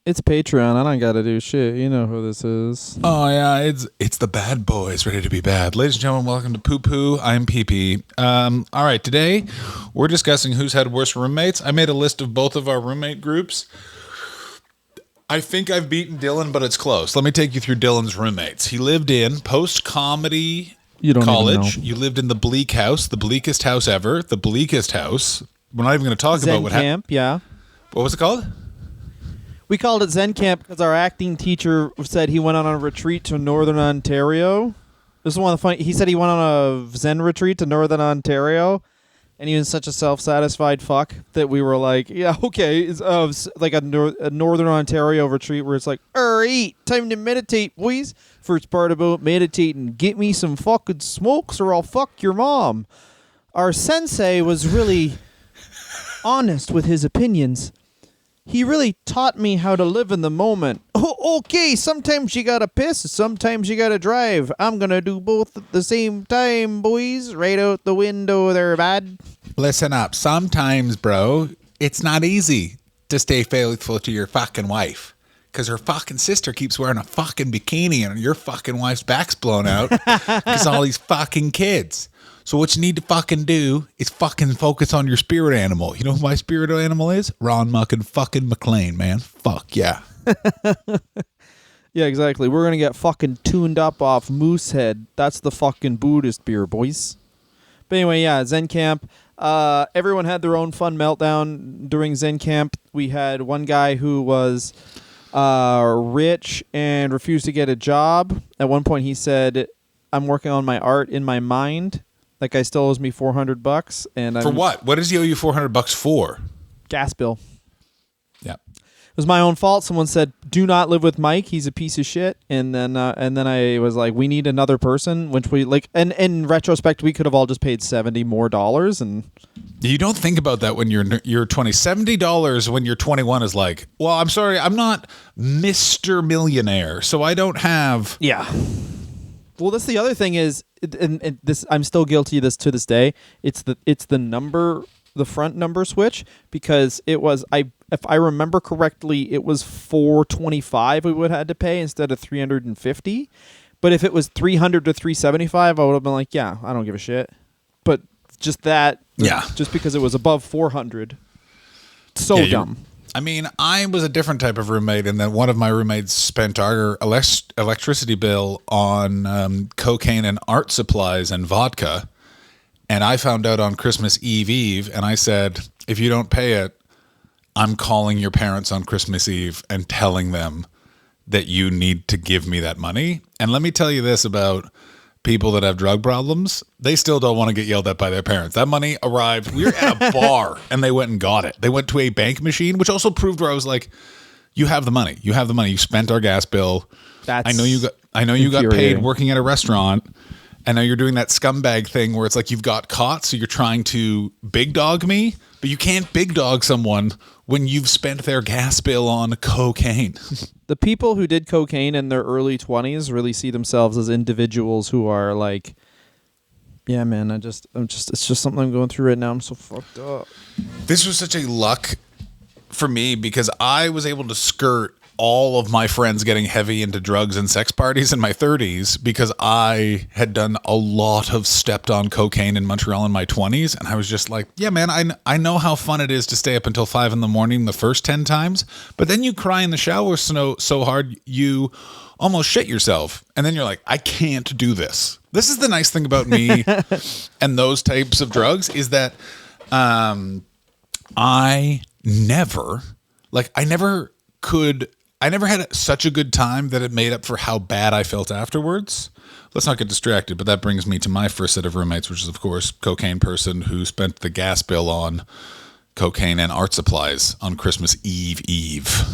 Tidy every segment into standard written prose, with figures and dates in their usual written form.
It's Patreon. I don't got to do shit. You know who this is. Oh yeah, it's the bad boys ready to be bad. Ladies and gentlemen, welcome to Poo Poo. I'm PP. All right, today we're discussing who's had worse roommates. I made a list of both of our roommate groups. I think I've beaten Dylan, but it's close. Let me take you through Dylan's roommates. He lived in post-comedy college. You lived in the bleak house, the bleakest house ever, the bleakest house. We're not even going to talk about what happened. Zen Camp, yeah. What was it called? We called it Zen Camp because our acting teacher said he went on a retreat to Northern Ontario. This is one of the funny. He said he went on a Zen retreat to Northern Ontario, and he was such a self-satisfied fuck that we were like, yeah, okay, it's like a Northern Ontario retreat where it's like, eat, time to meditate, boys. First part about meditating, get me some fucking smokes or I'll fuck your mom. Our sensei was really honest with his opinions. He really taught me how to live in the moment. Oh, okay, sometimes you gotta piss, sometimes you gotta drive. I'm gonna do both at the same time, boys. Right out the window there, bad. Listen up. Sometimes, bro, it's not easy to stay faithful to your fucking wife. Because her fucking sister keeps wearing a fucking bikini and your fucking wife's back's blown out because all these fucking kids. So what you need to fucking do is fucking focus on your spirit animal. You know who my spirit animal is? Ron fucking McLean, man. Fuck yeah. Yeah, exactly. We're going to get fucking tuned up off Moosehead. That's the fucking Buddhist beer, boys. But anyway, yeah, Zen Camp. Everyone had their own fun meltdown during Zen Camp. We had one guy who was rich and refused to get a job. At one point he said, I'm working on my art in my mind. That guy still owes me $400, and for what? What does he owe you $400 for? Gas bill. Yeah, it was my own fault. Someone said, "Do not live with Mike. He's a piece of shit." And then I was like, "We need another person." Which we like, and in retrospect, we could have all just paid $70 more. And you don't think about that when you're $70 when you're 21 is like, well, I'm sorry, I'm not Mr. Millionaire, so I don't have. Yeah. Well, that's the other thing is, and this I'm still guilty of this to this day. It's the number, the front number switch, because it was if I remember correctly, it was $425 we would have had to pay instead of $350. But if it was $300 to $375, I would have been like, yeah, I don't give a shit. But just that, yeah, just because it was above $400, so dumb. I mean, I was a different type of roommate, and then one of my roommates spent our electricity bill on cocaine and art supplies and vodka. And I found out on Christmas Eve, and I said, if you don't pay it, I'm calling your parents on Christmas Eve and telling them that you need to give me that money. And let me tell you this about people that have drug problems, they still don't want to get yelled at by their parents. That money arrived. We were at a bar and they went and got it. They went to a bank machine, which also proved where I was like, you have the money. You have the money. You spent our gas bill. I know you got paid working at a restaurant. And now you're doing that scumbag thing where it's like you've got caught, so you're trying to big dog me, but you can't big dog someone when you've spent their gas bill on cocaine. The people who did cocaine in their early 20s really see themselves as individuals who are like, yeah, man, it's just something I'm going through right now. I'm so fucked up. This was such a luck for me because I was able to skirt all of my friends getting heavy into drugs and sex parties in my 30s because I had done a lot of stepped on cocaine in Montreal in my 20s. And I was just like, yeah, man, I know how fun it is to stay up until 5 a.m. the first 10 times. But then you cry in the shower so hard you almost shit yourself. And then you're like, I can't do this. This is the nice thing about me and those types of drugs is that I never had such a good time that it made up for how bad I felt afterwards. Let's not get distracted, but that brings me to my first set of roommates, which is, of course, cocaine person who spent the gas bill on cocaine and art supplies on Christmas Eve.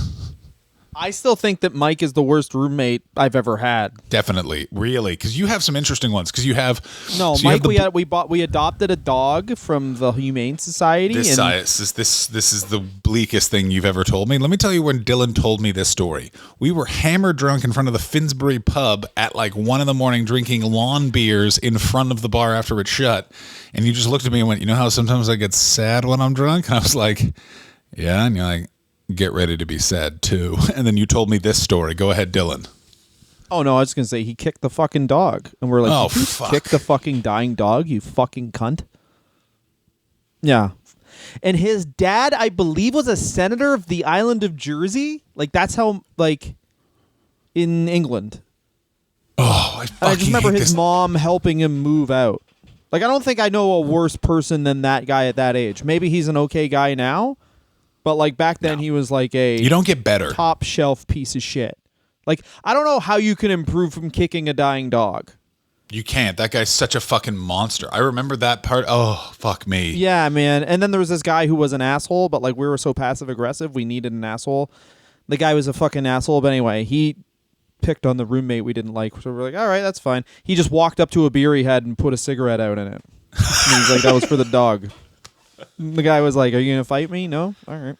I still think that Mike is the worst roommate I've ever had. Definitely, really, because you have some interesting ones. Because you have Mike. We adopted a dog from the Humane Society. This is the bleakest thing you've ever told me. Let me tell you when Dylan told me this story. We were hammered drunk in front of the Finsbury pub at like 1 a.m. drinking lawn beers in front of the bar after it shut, and you just looked at me and went, "You know how sometimes I get sad when I'm drunk?" And I was like, "Yeah," and you're like, get ready to be said too. And then you told me this story. Go ahead, Dylan. Oh, no, I was going to say he kicked the fucking dog. And we're like, Oh, did you fuck. kick the fucking dying dog, you fucking cunt? Yeah. And his dad, I believe, was a senator of the island of Jersey. Like, that's how, like, in England. Oh, I fucking I just remember hate his this. mom helping him move out. Like, I don't think I know a worse person than that guy at that age. Maybe he's an okay guy now, but, like, back then he was, like, a You don't get better. top shelf piece of shit. Like, I don't know how you can improve from kicking a dying dog. You can't. That guy's such a fucking monster. I remember that part. Oh, fuck me. Yeah, man. And then there was this guy who was an asshole, but, like, we were so passive aggressive, we needed an asshole. The guy was a fucking asshole, but anyway, he picked on the roommate we didn't like. So we're like, all right, that's fine. He just walked up to a beer he had and put a cigarette out in it. And he's like, that was for the dog. And the guy was like, are you going to fight me? No? All right.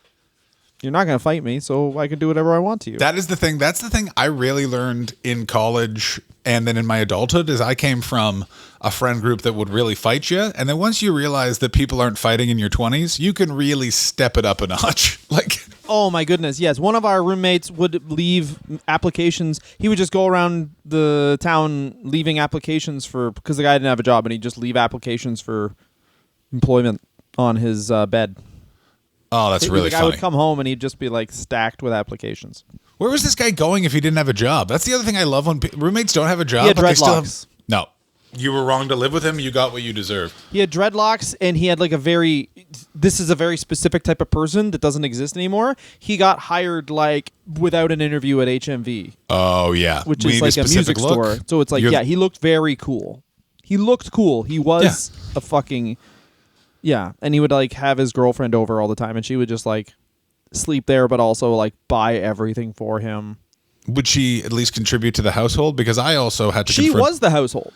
You're not going to fight me, so I can do whatever I want to you. That is the thing. That's the thing I really learned in college and then in my adulthood is I came from a friend group that would really fight you. And then once you realize that people aren't fighting in your 20s, you can really step it up a notch. Like, oh, my goodness. Yes. One of our roommates would leave applications. He would just go around the town leaving applications because the guy didn't have a job, and he'd just leave applications for employment on his bed. oh, that's really The guy funny. would come home, and he'd just be, like, stacked with applications. Where was this guy going if he didn't have a job? That's the other thing I love when roommates don't have a job. He had but they still have, dreadlocks. no. You were wrong to live with him. You got what you deserved. He had dreadlocks, and he had, like, this is a very specific type of person that doesn't exist anymore. He got hired, like, without an interview at HMV, Oh, yeah. which We is need like a specific music look. store. So it's like, You're- yeah, he looked very cool. He looked cool. He was a fucking, yeah. And he would, like, have his girlfriend over all the time, and she would just, like, sleep there, but also, like, buy everything for him. Would she at least contribute to the household? Because I also had to She confront... was the household.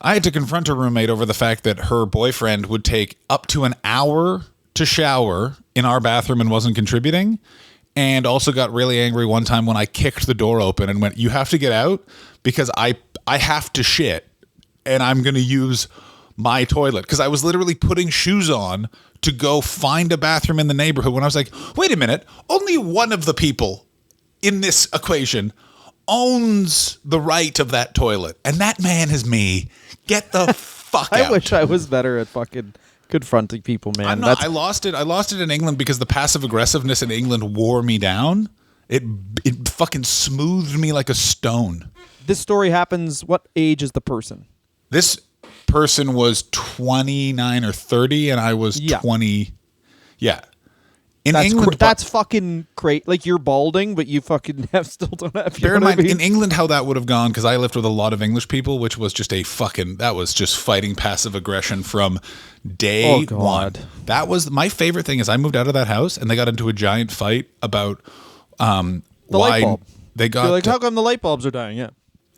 I had to confront a roommate over the fact that her boyfriend would take up to an hour to shower in our bathroom and wasn't contributing, and also got really angry one time when I kicked the door open and went, you have to get out because I have to shit and I'm going to use my toilet, because I was literally putting shoes on to go find a bathroom in the neighborhood when I was like, wait a minute, only one of the people in this equation owns the right of that toilet, and that man is me. Get the fuck out. I wish I was better at fucking confronting people, man. I'm not. I lost it. I lost it in England because the passive aggressiveness in England wore me down. It fucking smoothed me like a stone. This story happens. What age is the person? This person was 29 or 30, and I was 20. Yeah. In England, That's fucking great. Like, you're balding, but you fucking still don't have. bear in mind, in England, how that would have gone, because I lived with a lot of English people, which was just that was just fighting passive aggression from day one. That was my favorite thing. Is I moved out of that house, and they got into a giant fight about the why light bulb. they got. You're like, how come the light bulbs are dying? Yeah.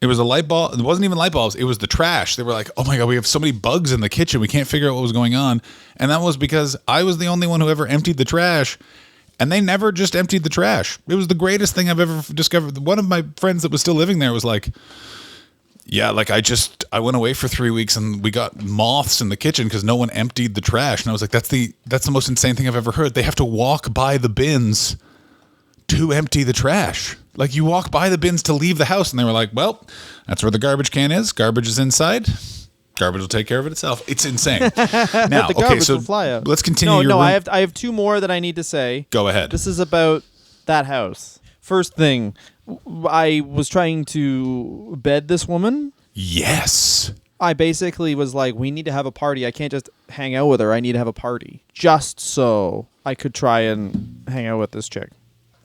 It was a light bulb. It wasn't even light bulbs. It was the trash. They were like, oh my God, we have so many bugs in the kitchen. We can't figure out what was going on. And that was because I was the only one who ever emptied the trash. And they never just emptied the trash. It was the greatest thing I've ever discovered. One of my friends that was still living there was like, yeah, like I went away for 3 weeks and we got moths in the kitchen because no one emptied the trash. And I was like, that's the most insane thing I've ever heard. They have to walk by the bins to empty the trash. Like, you walk by the bins to leave the house, and they were like, well, that's where the garbage can is. Garbage is inside. Garbage will take care of it itself. It's insane. Now, The okay, garbage so will fly out. let's continue. No, I have two more that I need to say. Go ahead. This is about that house. First thing, I was trying to bed this woman. Yes. I basically was like, we need to have a party. I can't just hang out with her. I need to have a party. Just so I could try and hang out with this chick.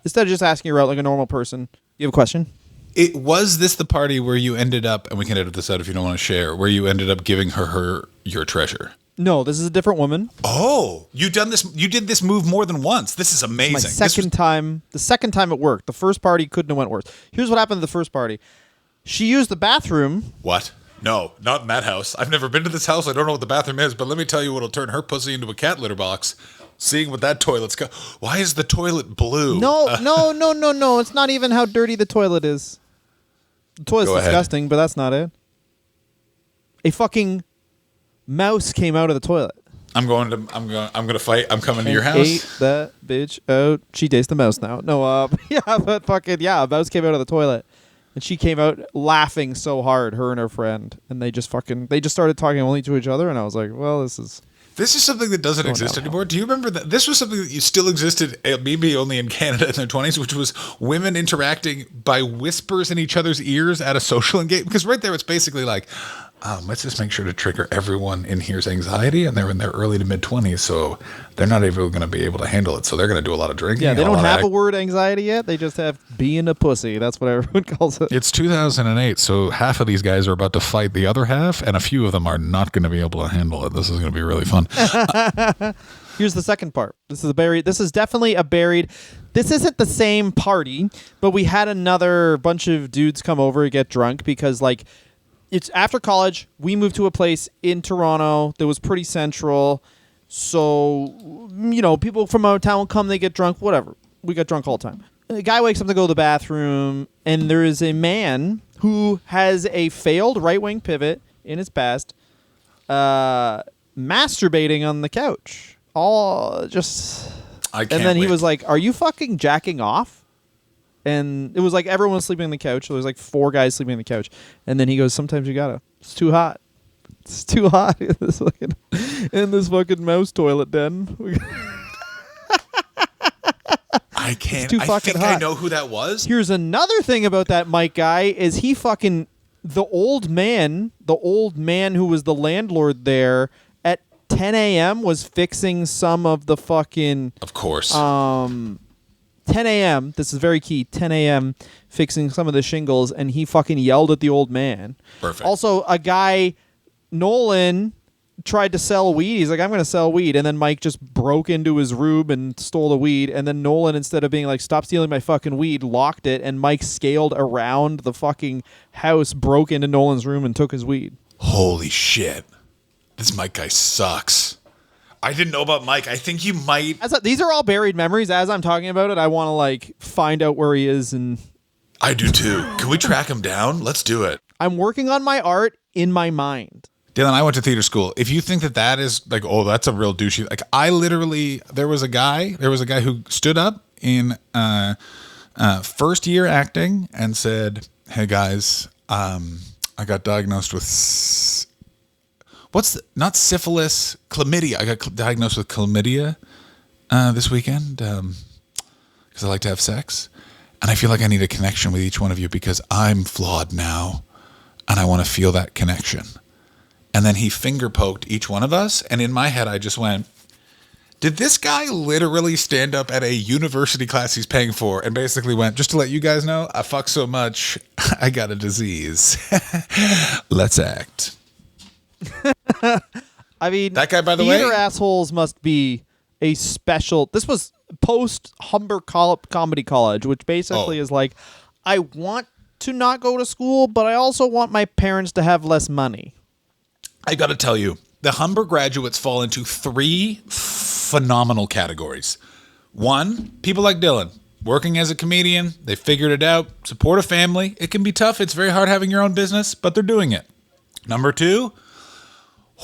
Instead of just asking her out like a normal person. You have a question? Was this the party where you ended up, and we can edit this out if you don't want to share, where you ended up giving her your treasure? No, this is a different woman. Oh, you did this move more than once. This is amazing. My second time. The second time it worked. The first party couldn't have went worse. Here's what happened to the first party. She used the bathroom. What? No, not in that house. I've never been to this house. I don't know what the bathroom is, but let me tell you what'll turn her pussy into a cat litter box. Seeing what that toilet's got. Why is the toilet blue? No. It's not even how dirty the toilet is. The toilet's Go ahead. disgusting, but that's not it. A fucking mouse came out of the toilet. I'm going to fight. I'm coming to your house. Ate that bitch out. She tastes the mouse now. No, yeah, but fucking yeah, a mouse came out of the toilet, and she came out laughing so hard. Her and her friend, and they just started talking only to each other. And I was like, well, this is something that doesn't exist anymore. Do you remember that this was something that still existed, maybe only in Canada in their 20s, which was women interacting by whispers in each other's ears at a social engagement? Because right there, it's basically like, let's just make sure to trigger everyone in here's anxiety, and they're in their early to mid 20s, so they're not even going to be able to handle it. So they're going to do a lot of drinking. Yeah, they don't have a word anxiety yet. They just have being a pussy. That's what everyone calls it. It's 2008, so half of these guys are about to fight the other half, and a few of them are not going to be able to handle it. This is going to be really fun. Here's the second part. This is definitely a buried. This isn't the same party, but we had another bunch of dudes come over to get drunk because, like, it's after college. We moved to a place in Toronto that was pretty central. So, people from out of town will come, they get drunk, whatever. We got drunk all the time. A guy wakes up to go to the bathroom, and there is a man who has a failed right-wing pivot in his past, masturbating on the couch. And then he was like, "Are you fucking jacking off?" And it was like everyone was sleeping on the couch. So there was like 4 guys sleeping on the couch. And then he goes, "Sometimes you gotta. It's too hot. It's too hot in this fucking mouse toilet den." I can't. It's too fucking hot. I know who that was. Here's another thing about that Mike guy is he fucking the old man who was the landlord there at 10 a.m. was fixing some of the fucking. Of course. 10 a.m. This is very key. 10 a.m. fixing some of the shingles, and he fucking yelled at the old man. Perfect. Also, a guy, Nolan, tried to sell weed. He's like, "I'm going to sell weed," and then Mike just broke into his room and stole the weed. And then Nolan, instead of being like, "Stop stealing my fucking weed," locked it, and Mike scaled around the fucking house, broke into Nolan's room, and took his weed. Holy shit! This Mike guy sucks. I didn't know about Mike. I think you might. These are all buried memories. As I'm talking about it, I want to like find out where he is, and I do too. Can we track him down? Let's do it. I'm working on my art in my mind. Dylan, I went to theater school. If you think that is like, oh, that's a real douchey. Like, there was a guy who stood up in first year acting and said, "Hey guys, I got diagnosed with." Not syphilis, chlamydia. I got diagnosed with chlamydia this weekend because I like to have sex. And I feel like I need a connection with each one of you because I'm flawed now and I want to feel that connection. And then he finger poked each one of us. And in my head, I just went, did this guy literally stand up at a university class he's paying for and basically went, just to let you guys know, I fuck so much, I got a disease. Let's act. I mean, that guy, by the way, theater assholes must be a special. This was post Humber Comedy College, which basically is like, I want to not go to school, but I also want my parents to have less money. I got to tell you, the Humber graduates fall into 3 phenomenal categories. 1, people like Dylan, working as a comedian. They figured it out. Support a family. It can be tough. It's very hard having your own business, but they're doing it. Number 2.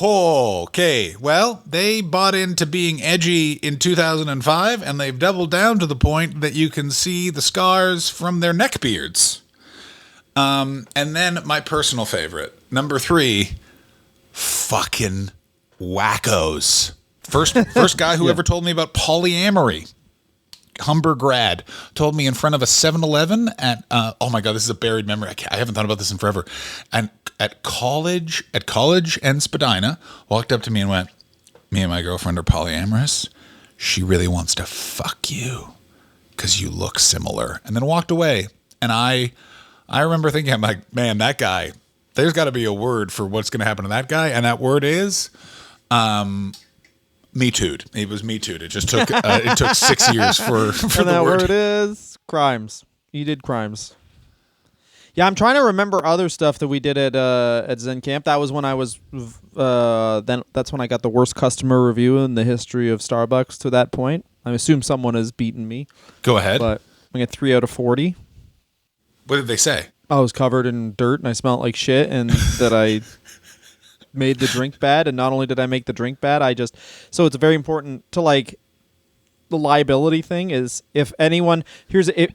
Okay, well, they bought into being edgy in 2005, and they've doubled down to the point that you can see the scars from their neck beards. And then my personal favorite, number 3, fucking wackos. First guy who ever told me about polyamory. Humber grad told me in front of a 7-Eleven at oh my god, this is a buried memory. I haven't thought about this in forever. And at college and Spadina, walked up to me and went, "Me and my girlfriend are polyamorous. She really wants to fuck you because you look similar." And then walked away. And I remember thinking, I'm like, man, that guy. There's got to be a word for what's going to happen to that guy, and that word is Me Too'd. It was Me Too'd. It just took 6 years for and the that word. word is crimes. You did crimes. Yeah, I'm trying to remember other stuff that we did at Zen Camp. That was when I was that's when I got the worst customer review in the history of Starbucks to that point. I assume someone has beaten me. Go ahead. But I got 3 out of 40. What did they say? I was covered in dirt and I smelled like shit, and that I made the drink bad, and not only did I make the drink bad, so it's very important to like. The liability thing is if anyone if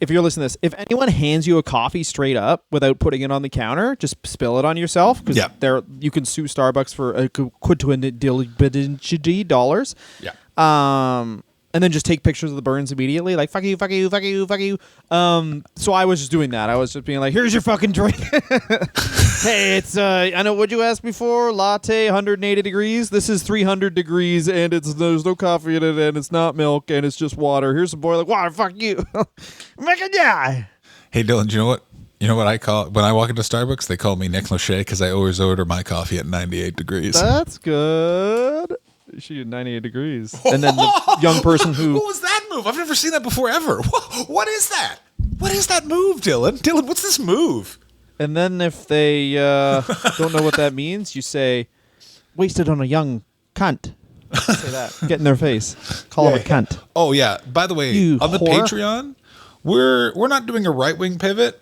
you're listening to this, if anyone hands you a coffee straight up without putting it on the counter, just spill it on yourself because you can sue Starbucks for a quadrillion dollars. And then just take pictures of the burns immediately, like fuck you, fuck you, fuck you, fuck you. So I was just doing that. I was just being like, here's your fucking drink. Hey, it's I know what you asked before, latte, 180 degrees. This is 300 degrees, and there's no coffee in it, and it's not milk, and it's just water. Here's some boiling water. Fuck you, make it die. Hey Dylan, do you know what? You know what I call when I walk into Starbucks? They call me Nick Lachey because I always order my coffee at 98 degrees. That's good. She did 98 degrees. And then the young person who... What was that move? I've never seen that before, ever. What is that? What is that move, Dylan? Dylan, what's this move? And then if they don't know what that means, you say, wasted on a young cunt. Say that. Get in their face. Call him a cunt. Oh, yeah. By the way, you on the whore. Patreon, we're not doing a right-wing pivot.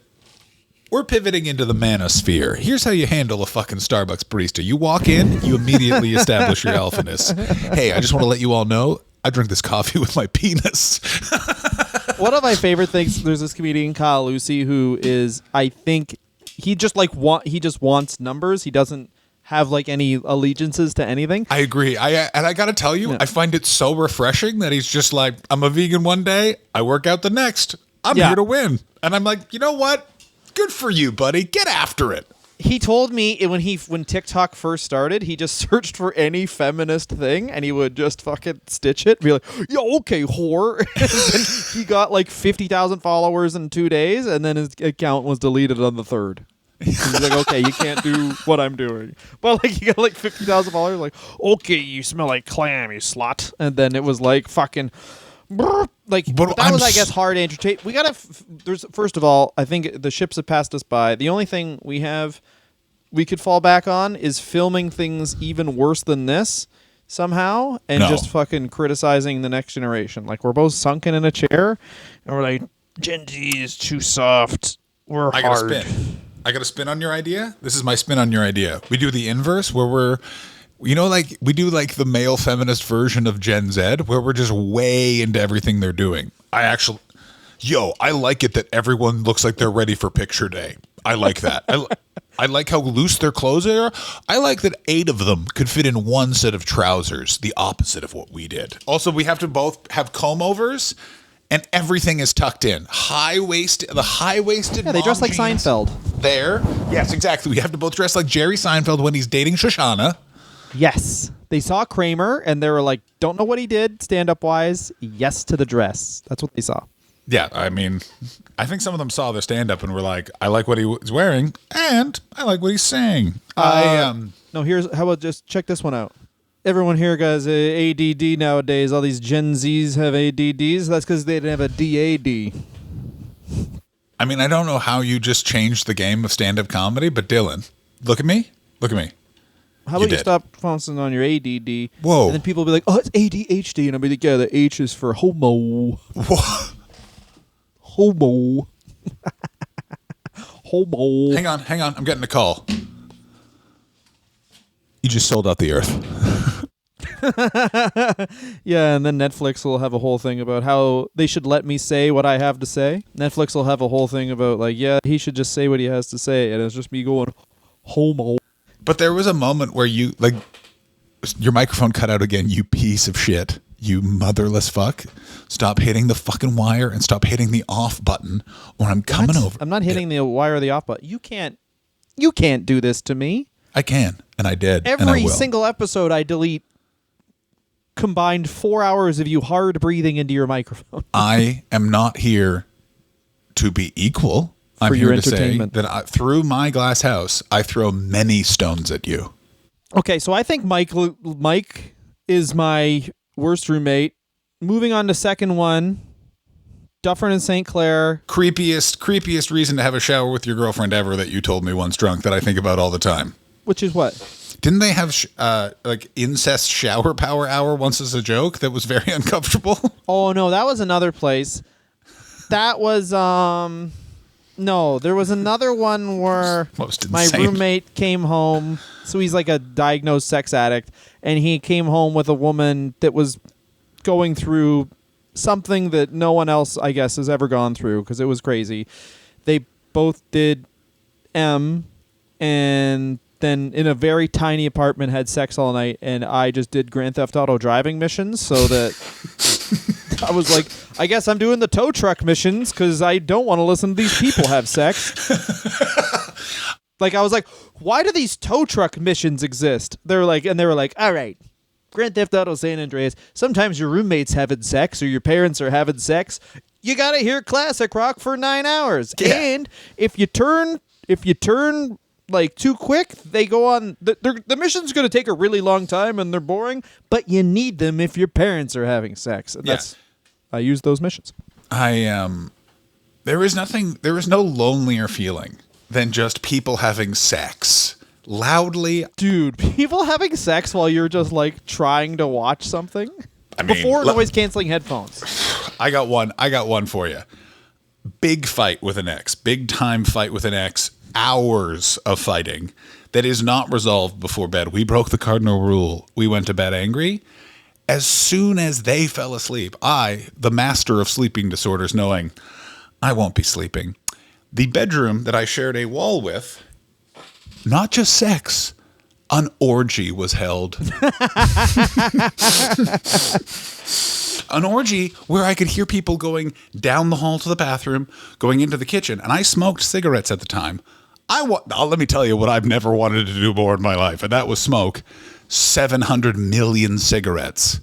We're pivoting into the manosphere. Here's how you handle a fucking Starbucks barista. You walk in, you immediately establish your alphaness. Hey, I just want to let you all know, I drink this coffee with my penis. One of my favorite things, there's this comedian, Kyle Lucy, who is, I think, he just wants numbers. He doesn't have like any allegiances to anything. I agree. I got to tell you, I find it so refreshing that he's just like, I'm a vegan one day, I work out the next. I'm here to win. And I'm like, you know what? Good for you, buddy. Get after it. He told me when TikTok first started, he just searched for any feminist thing and he would just fucking stitch it. Be like, yo, okay, whore. And he got like 50,000 followers in 2 days, and then his account was deleted on the third. He's like, okay, you can't do what I'm doing. But like, he got like 50,000 followers. Like, okay, you smell like clam, you slut. And then it was like fucking. Like, but that was, I guess, hard to entertain. We gotta. There's first of all, I think the ships have passed us by. The only thing we could fall back on is filming things even worse than this somehow, and just fucking criticizing the next generation. Like, we're both sunken in a chair, and we're like, Gen Z is too soft. We're hard. I got to spin on your idea. This is my spin on your idea. We do the inverse, where we're. You know, like we do like the male feminist version of Gen Z where we're just way into everything they're doing. I like it that everyone looks like they're ready for picture day. I like that. I like how loose their clothes are. I like that 8 of them could fit in one set of trousers, the opposite of what we did. Also, we have to both have comb overs and everything is tucked in. High-waisted. Yeah, they dress like jeans. Seinfeld. There. Yes, exactly. We have to both dress like Jerry Seinfeld when he's dating Shoshana. Yes. They saw Kramer and they were like, don't know what he did stand-up wise. Yes to the dress. That's what they saw. Yeah, I mean, I think some of them saw the stand-up and were like, I like what he was wearing and I like what he's saying. No, how about just check this one out. Everyone here has ADD nowadays. All these Gen Zs have ADDs. That's because they didn't have a DAD. I mean, I don't know how you just changed the game of stand-up comedy, but Dylan, look at me. Look at me. How about you stop focusing on your ADD? Whoa. And then people will be like, oh, it's ADHD. And I'll be like, yeah, the H is for homo. What? Homo. Homo. Hang on. I'm getting a call. You just sold out the earth. Yeah, and then Netflix will have a whole thing about how they should let me say what I have to say. Netflix will have a whole thing about like, yeah, he should just say what he has to say. And it's just me going, homo. But there was a moment where you, like, your microphone cut out again, you piece of shit. You motherless fuck. Stop hitting the fucking wire and stop hitting the off button when I'm coming over. I'm not hitting the wire or the off button. You can't do this to me. I can, and I did, and I Every will. single episode I delete combined 4 hours of you hard breathing into your microphone. I am not here to be equal. I'm here to say that through my glass house, I throw many stones at you. Okay, so I think Mike is my worst roommate. Moving on to second one, Dufferin and St. Clair. Creepiest reason to have a shower with your girlfriend ever that you told me once drunk that I think about all the time. Which is what? Didn't they have like incest shower power hour once as a joke that was very uncomfortable? Oh no, that was another place. That was No, there was another one where Most my insane. roommate came home. So he's like a diagnosed sex addict, and he came home with a woman that was going through something that no one else, I guess, has ever gone through because it was crazy. They both did M, and then in a very tiny apartment had sex all night, and I just did Grand Theft Auto driving missions so that I was like, I guess I'm doing the tow truck missions because I don't want to listen to these people have sex. Like, I was like, why do these tow truck missions exist? They were like, all right, Grand Theft Auto San Andreas, sometimes your roommate's having sex or your parents are having sex. You got to hear classic rock for 9 hours. Yeah. And if you turn like too quick, they go on. The mission's going to take a really long time and they're boring, but you need them if your parents are having sex. And I use those missions. There is no lonelier feeling than just people having sex loudly. Dude, people having sex while you're just like trying to watch something. I mean, Before noise canceling headphones. I got one for you. Big fight with an ex. Big time fight with an ex. Hours of fighting that is not resolved before bed. We broke the cardinal rule. We went to bed angry. As soon as they fell asleep, I, the master of sleeping disorders, knowing I won't be sleeping, the bedroom that I shared a wall with, not just sex, an orgy was held. An orgy where I could hear people going down the hall to the bathroom, going into the kitchen, and I smoked cigarettes at the time. Let me tell you what I've never wanted to do more in my life, and that was smoke 700 million cigarettes.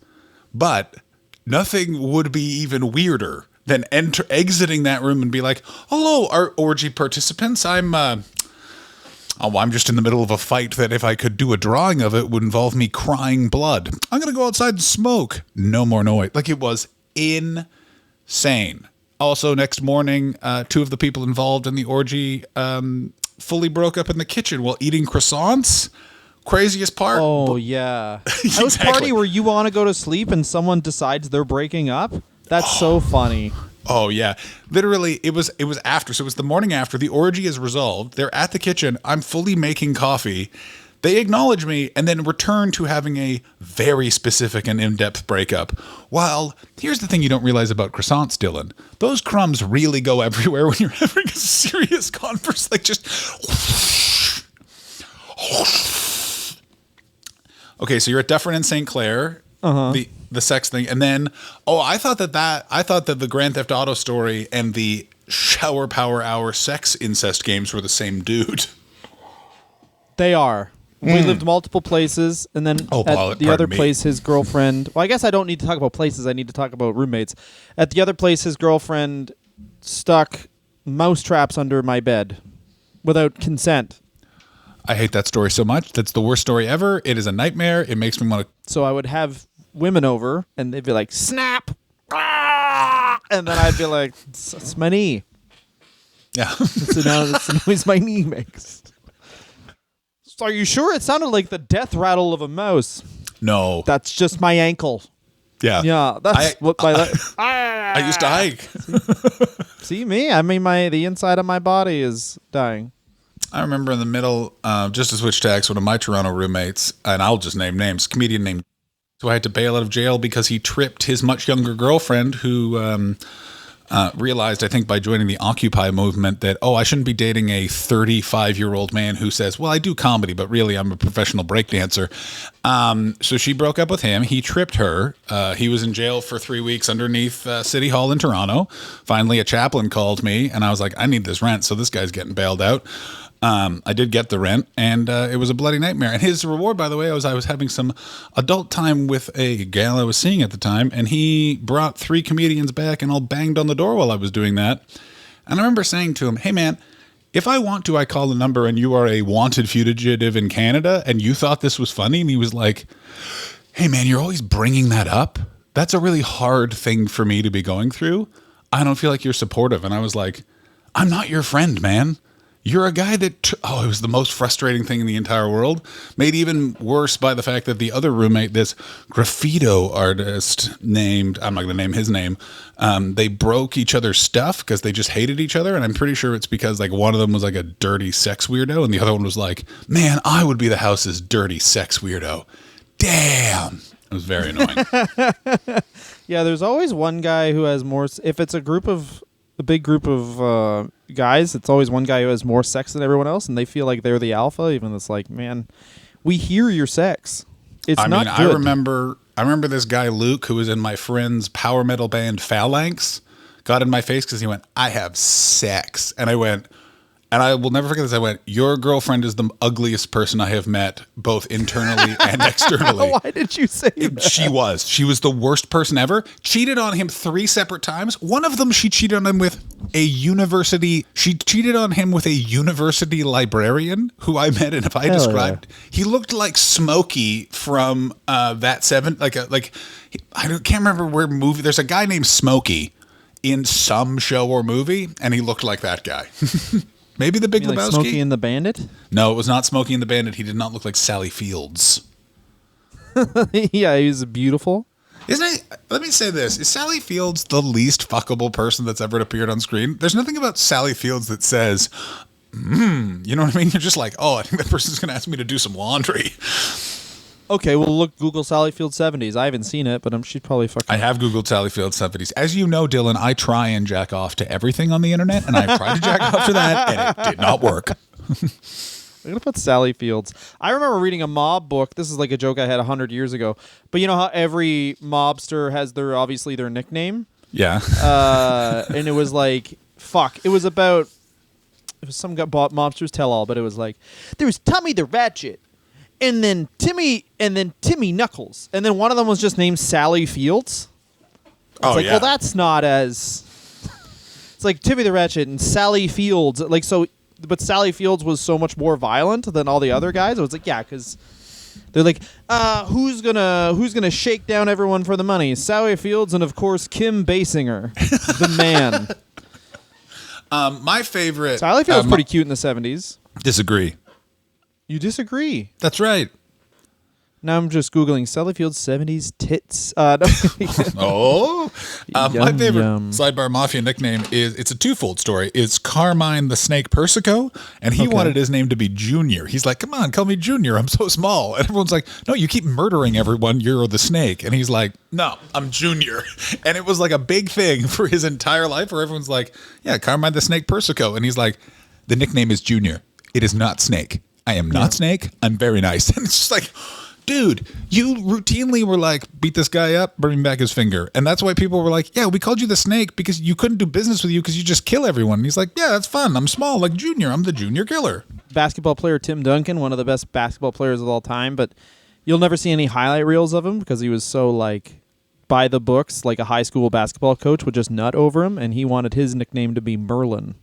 But nothing would be even weirder than exiting that room and be like, "Hello, our orgy participants. I'm just in the middle of a fight that if I could do a drawing of it would involve me crying blood. I'm going to go outside and smoke." No more noise. Like, it was insane. Also, next morning, two of the people involved in the orgy fully broke up in the kitchen while eating croissants. Craziest part. Oh, yeah. Exactly. Those party where you want to go to sleep and someone decides they're breaking up? That's so funny. Oh, yeah. Literally, it was after. So it was the morning after. The orgy is resolved. They're at the kitchen. I'm fully making coffee. They acknowledge me and then return to having a very specific and in-depth breakup. While, here's the thing you don't realize about croissants, Dylan. Those crumbs really go everywhere when you're having a serious conversation. Like, just... Okay, so you're at Dufferin and St. Clair. The sex thing, and then I thought that the Grand Theft Auto story and the Shower Power Hour sex incest games were the same dude. They are. We lived multiple places, and then at the other place, his girlfriend... Well, I guess I don't need to talk about places. I need to talk about roommates. At the other place, his girlfriend stuck mouse traps under my bed without consent. I hate that story so much. That's the worst story ever. It is a nightmare. It makes me want to... So I would have women over, and they'd be like, "Snap!" And then I'd be like, "It's my knee." Yeah. So now that's the noise my knee makes. So are you sure? It sounded like the death rattle of a mouse. No. That's just my ankle. Yeah. Yeah, that's what my... I used to hike. See me? I mean, the inside of my body is dying. I remember in the middle, just to switch tacks, one of my Toronto roommates, and I'll just name names, comedian named... So I had to bail out of jail because he tripped his much younger girlfriend who realized, I think by joining the Occupy movement, that, I shouldn't be dating a 35-year-old man who says, well, I do comedy, but really I'm a professional breakdancer. So she broke up with him. He tripped her. He was in jail for 3 weeks underneath City Hall in Toronto. Finally, a chaplain called me, and I was like, I need this rent, so this guy's getting bailed out. I did get the rent, and it was a bloody nightmare. And his reward, by the way, was I was having some adult time with a gal I was seeing at the time, and he brought 3 comedians back and all banged on the door while I was doing that. And I remember saying to him, "Hey, man, if I want to, I call the number and you are a wanted fugitive in Canada, and you thought this was funny?" And he was like, "Hey, man, you're always bringing that up. That's a really hard thing for me to be going through. I don't feel like you're supportive." And I was like, "I'm not your friend, man. You're a guy that, it was the most frustrating thing in the entire world. Made even worse by the fact that the other roommate, this graffito artist named, I'm not going to name his name, they broke each other's stuff because they just hated each other. And I'm pretty sure it's because like one of them was like a dirty sex weirdo. And the other one was like, man, I would be the house's dirty sex weirdo. Damn. It was very annoying. Yeah, there's always one guy who has more. If it's a big group of guys, it's always one guy who has more sex than everyone else, and they feel like they're the alpha. Even it's like, man, we hear your sex. It's not good. I remember this guy Luke, who was in my friend's power metal band Phalanx, got in my face because he went, "I have sex," and I went. And I will never forget this. I went, your girlfriend is the ugliest person I have met, both internally and externally. Why did you say that? She was the worst person ever. Cheated on him 3 separate times. One of them, she cheated on him with a university librarian who I met. And if I described, he looked like Smokey from that seven, I can't remember where movie. There's a guy named Smokey in some show or movie, and he looked like that guy. Maybe the Big Lebowski. Like Smokey and the Bandit? No, it was not Smokey and the Bandit. He did not look like Sally Fields. Yeah, he was beautiful. Isn't he? Let me say this. Is Sally Fields the least fuckable person that's ever appeared on screen? There's nothing about Sally Fields that says, you know what I mean? You're just like, oh, I think that person's going to ask me to do some laundry. Okay, well, Google Sally Field 70s. I haven't seen it, but she's probably fucking... I have Googled Sally Field 70s. As you know, Dylan, I try and jack off to everything on the internet, and I've tried to jack off to that, and it did not work. I'm going to put Sally Fields. I remember reading a mob book. This is like a joke I had 100 years ago. But you know how every mobster has obviously their nickname? Yeah. And it was like, it was some mobster's tell-all, but it was like, there's Tommy the Ratchet. And then Timmy Knuckles. And then one of them was just named Sally Fields. Well, that's not as... It's like Timmy the Ratchet and Sally Fields. But Sally Fields was so much more violent than all the other guys. It was like, yeah, because they're like, who's gonna shake down everyone for the money? Sally Fields and, of course, Kim Basinger, the man. My favorite... Sally Fields was pretty cute in the 70s. Disagree. You disagree. That's right. Now I'm just Googling Sally Fields 70s tits. My favorite Sidebar Mafia nickname it's a twofold story. It's Carmine the Snake Persico, and he wanted his name to be Junior. He's like, come on, call me Junior. I'm so small. And everyone's like, no, you keep murdering everyone. You're the snake. And he's like, no, I'm Junior. And it was like a big thing for his entire life where everyone's like, yeah, Carmine the Snake Persico. And he's like, the nickname is Junior. It is not Snake. I am not Snake. I'm very nice. And it's just like, dude, you routinely were like, beat this guy up, bring back his finger. And that's why people were like, yeah, we called you the Snake because you couldn't do business with you because you just kill everyone. And he's like, yeah, that's fun. I'm small like Junior. I'm the Junior killer. Basketball player Tim Duncan, one of the best basketball players of all time. But you'll never see any highlight reels of him because he was so like by the books, like a high school basketball coach would just nut over him. And he wanted his nickname to be Merlin.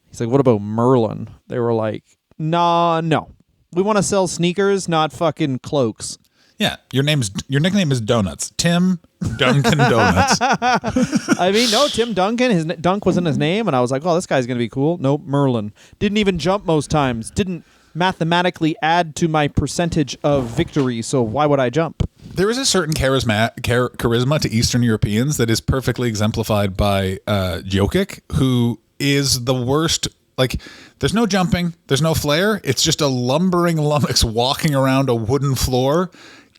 He's like, what about Merlin? They were like, no. We want to sell sneakers, not fucking cloaks. Yeah, your nickname is Donuts. Tim Duncan Donuts. I mean, no, Tim Duncan. His Dunk was in his name, and I was like, oh, this guy's going to be cool. Nope, Merlin. Didn't even jump most times. Didn't mathematically add to my percentage of victory, so why would I jump? There is a certain charisma to Eastern Europeans that is perfectly exemplified by Jokic, who is the worst. Like, there's no jumping, there's no flair. It's just a lumbering lummox walking around a wooden floor,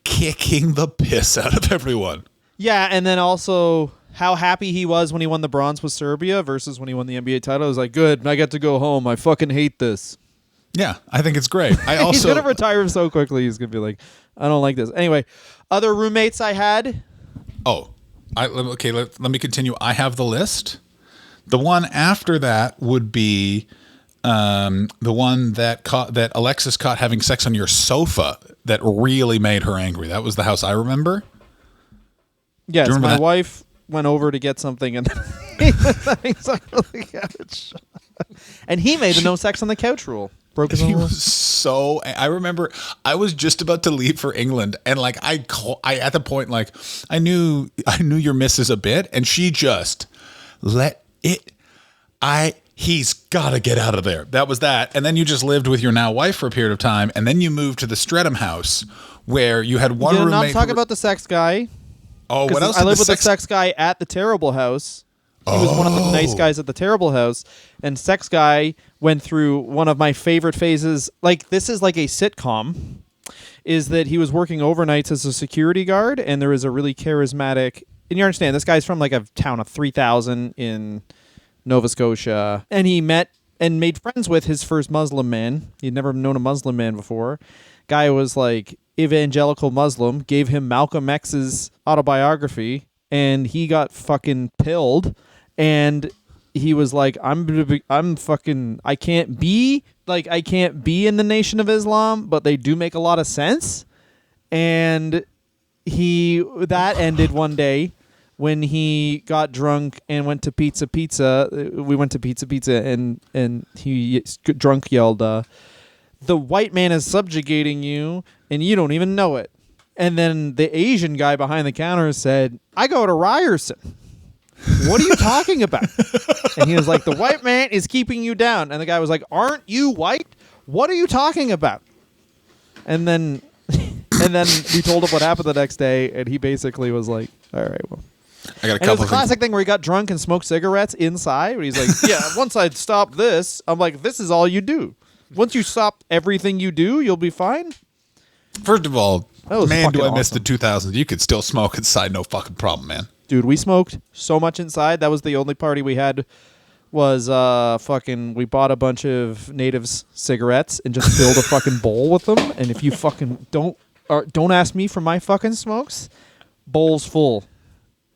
kicking the piss out of everyone. Yeah, and then also how happy he was when he won the bronze with Serbia versus when he won the NBA title. I was like, good, I get to go home. I fucking hate this. Yeah, I think it's great. He's going to retire so quickly. He's going to be like, I don't like this. Anyway, other roommates I had. Let me continue. I have the list. The one after that would be the one that Alexis caught having sex on your sofa that really made her angry. That was the house I remember. Yes, my wife went over to get something and he was having sex on the couch. And he made the no sex on the couch rule. Broke his own rule. I remember I was just about to leave for England, and like I at the point like I knew your missus a bit, and she just let it. he's got to get out of there. That was that. And then you just lived with your now wife for a period of time. And then you moved to the Streatham house where you had one roommate. Not talk about the sex guy. Oh, what else? I lived with the sex guy at the terrible house. He was one of the nice guys at the terrible house. And sex guy went through one of my favorite phases. Like, this is like a sitcom. Is that he was working overnights as a security guard, and there was a really charismatic. And you understand, this guy's from like a town of 3,000 in Nova Scotia, and he met and made friends with his first Muslim man. He'd never known a Muslim man before. Guy was like evangelical Muslim, gave him Malcolm X's autobiography, and he got fucking pilled. And he was like, I can't be in the Nation of Islam, but they do make a lot of sense. And that ended one day when he got drunk and went to Pizza. We went to Pizza, and he drunk yelled, "The white man is subjugating you, and you don't even know it." And then the Asian guy behind the counter said, "I go to Ryerson." "What are you talking about?" And he was like, "The white man is keeping you down." And the guy was like, "Aren't you white? What are you talking about?" And then we told him what happened the next day, and he basically was like, "All right, well." I got a and couple. It was a classic thing where he got drunk and smoked cigarettes inside. But he's like, "Yeah, once I stop this," I'm like, "This is all you do. Once you stop everything you do, you'll be fine." First of all, man, do I miss the awesome. 2000s. You could still smoke inside, no fucking problem, man. Dude, we smoked so much inside. That was the only party we had was we bought a bunch of natives cigarettes and just filled a fucking bowl with them. And if you fucking don't ask me for my fucking smokes, bowl's full.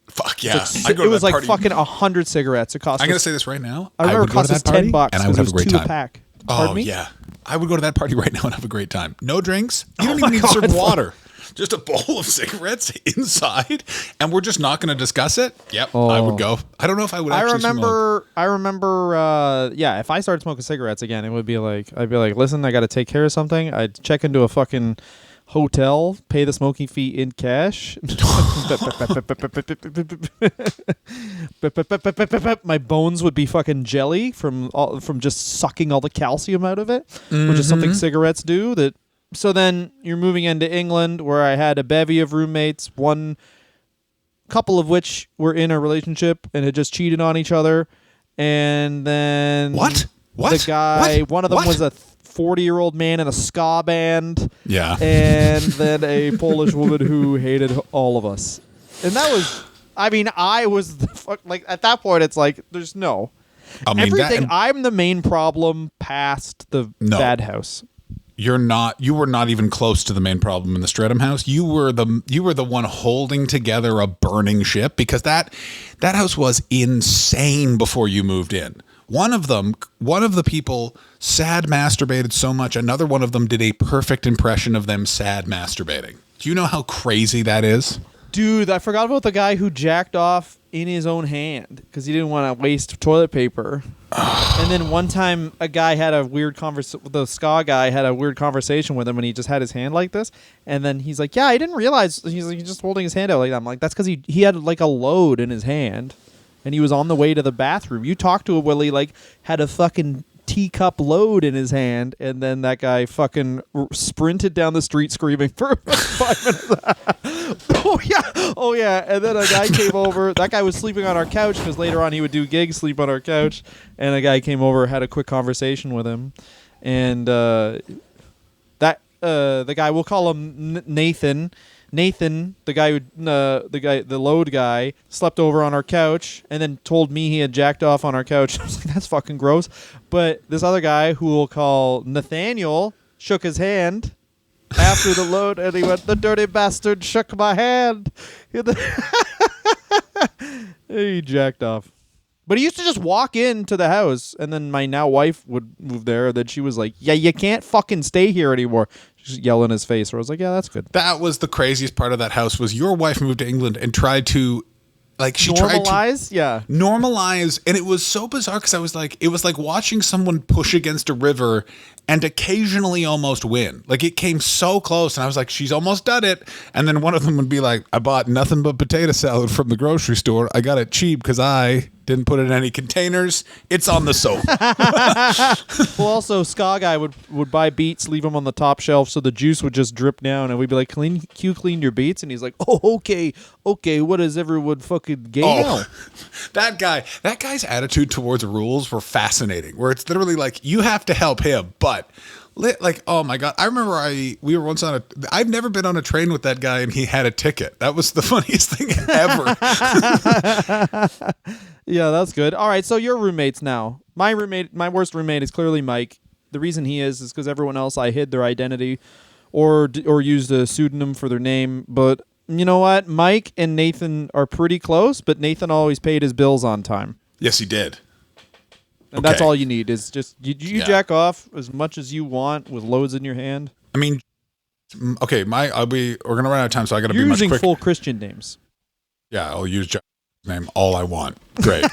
Fuck yeah. It was like fucking 100 cigarettes. It cost I'm going to say this right now. I remember it cost us $10 and I would have a great two time. A pack. Oh, Pardon me? yeah. I would go to that party right now and have a great time. No drinks. You don't even need to serve water. Just a bowl of cigarettes inside, and we're just not going to discuss it. Yep, I would go. I don't know if I would actually smoke. I remember, if I started smoking cigarettes again, it would be like, I'd be like, listen, I got to take care of something. I'd check into a fucking hotel, pay the smoking fee in cash. My bones would be fucking jelly from just sucking all the calcium out of it, which is something cigarettes do. So then you're moving into England, where I had a bevy of roommates, couple of which were in a relationship and had just cheated on each other. And then the guy, one of them was a 40-year-old man in a ska band. Yeah. And then a Polish woman who hated all of us. And that was, I was the fuck, like, at that point, it's like, there's no. Everything, I'm the main problem past the bad house. You were not even close to the main problem in the Streatham house. You were the one holding together a burning ship, because that house was insane before you moved in. One of the people sad masturbated so much, another one of them did a perfect impression of them sad masturbating. Do you know how crazy that is? Dude, I forgot about the guy who jacked off in his own hand because he didn't want to waste toilet paper. And then one time a guy had a weird the ska guy had a weird conversation with him, and he just had his hand like this. And then he's like, "Yeah, I didn't realize." He's like, he's just holding his hand out like that. I'm like, that's because he had like a load in his hand, and he was on the way to the bathroom. You talked to him while he like had a fucking teacup load in his hand, and then that guy fucking sprinted down the street screaming for about 5 minutes. Oh yeah. And then a guy came over. That guy was sleeping on our couch because later on he would do gigs, sleep on our couch. And a guy came over, had a quick conversation with him, and the guy, we'll call him Nathan. Nathan, the load guy, slept over on our couch and then told me he had jacked off on our couch. I was like, that's fucking gross. But this other guy, who we'll call Nathaniel, shook his hand after the load, and he went, "The dirty bastard shook my hand." He jacked off. But he used to just walk into the house, and then my now wife would move there. Then she was like, "Yeah, you can't fucking stay here anymore." Just yell in his face. Where I was like, "Yeah, that's good." That was the craziest part of that house. Was your wife moved to England and tried to, like, normalize, and it was so bizarre because I was like, it was like watching someone push against a river and occasionally almost win. Like, it came so close, and I was like, she's almost done it. And then one of them would be like, I bought nothing but potato salad from the grocery store. I got it cheap because I didn't put it in any containers. It's on the sofa. Well, also, Ska Guy would buy beets, leave them on the top shelf so the juice would just drip down, and we'd be like, Q cleaned your beets? And he's like, oh, okay, what is everyone fucking gay now? That guy's attitude towards rules were fascinating, where it's literally like, you have to help him, but like, oh my God. I remember we were once I've never been on a train with that guy and he had a ticket. That was the funniest thing ever. Yeah, that's good. All right, so your roommates now. My worst roommate is clearly Mike. The reason he is because everyone else I hid their identity or used a pseudonym for their name. But you know what? Mike and Nathan are pretty close, but Nathan always paid his bills on time. Yes, he did. And that's all you need is just you jack off as much as you want with loads in your hand. I mean, okay, we're gonna run out of time, so I gotta be much quicker. You're using full Christian names. Yeah, I'll use John's name all I want. Great.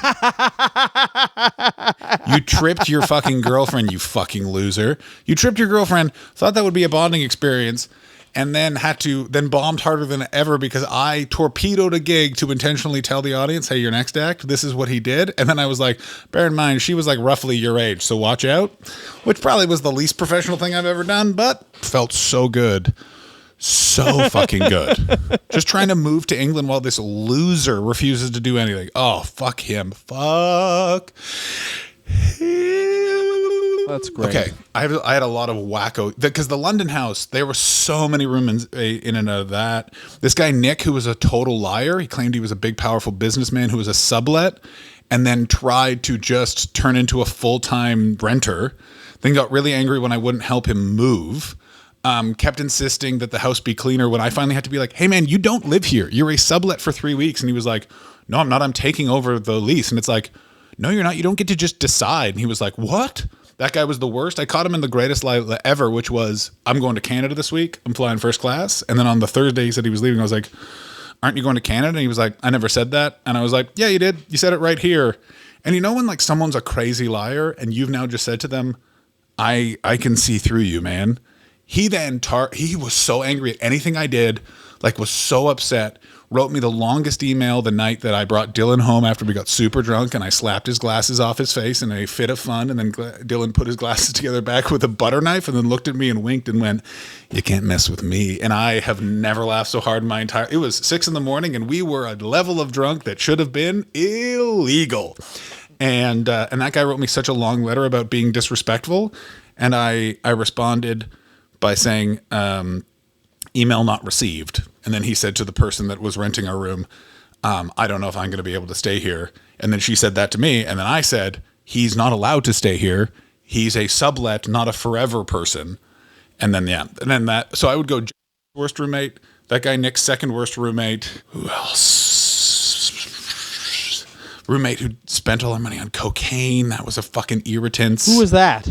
You tripped your fucking girlfriend, you fucking loser. You tripped your girlfriend, thought that would be a bonding experience, and then bombed harder than ever because I torpedoed a gig to intentionally tell the audience, hey, your next act, this is what he did. And then I was like, bear in mind, she was like roughly your age, so watch out. Which probably was the least professional thing I've ever done, but felt so good. So fucking good. Just trying to move to England while this loser refuses to do anything. Oh, fuck him. Fuck him. That's great. Okay, I had a lot of wacko because the London house, there were so many rooms in and out of that. This guy Nick, who was a total liar, he claimed he was a big, powerful businessman who was a sublet, and then tried to just turn into a full-time renter. Then got really angry when I wouldn't help him move. Kept insisting that the house be cleaner when I finally had to be like, hey man, you don't live here. You're a sublet for 3 weeks. And he was like, no, I'm not. I'm taking over the lease. And it's like, no, you're not. You don't get to just decide. And he was like, what? That guy was the worst. I caught him in the greatest lie ever, which was, I'm going to Canada this week. I'm flying first class. And then on the Thursday, he said he was leaving. I was like, aren't you going to Canada? And he was like, I never said that. And I was like, yeah, you did. You said it right here. And you know when like someone's a crazy liar and you've now just said to them, I can see through you, man. He then he was so angry at anything I did, like was so upset, wrote me the longest email the night that I brought Dylan home after we got super drunk and I slapped his glasses off his face in a fit of fun. And then Dylan put his glasses together back with a butter knife and then looked at me and winked and went, you can't mess with me. And I have never laughed so hard in my it was 6 a.m. and we were a level of drunk that should have been illegal. And that guy wrote me such a long letter about being disrespectful. And I responded by saying, email not received. And then he said to the person that was renting our room, I don't know if I'm going to be able to stay here. And then she said that to me. And then I said, he's not allowed to stay here. He's a sublet, not a forever person. And then, yeah. And then so I would go worst roommate, that guy Nick's second worst roommate. Who else? Roommate who spent all our money on cocaine. That was a fucking irritant. Who was that?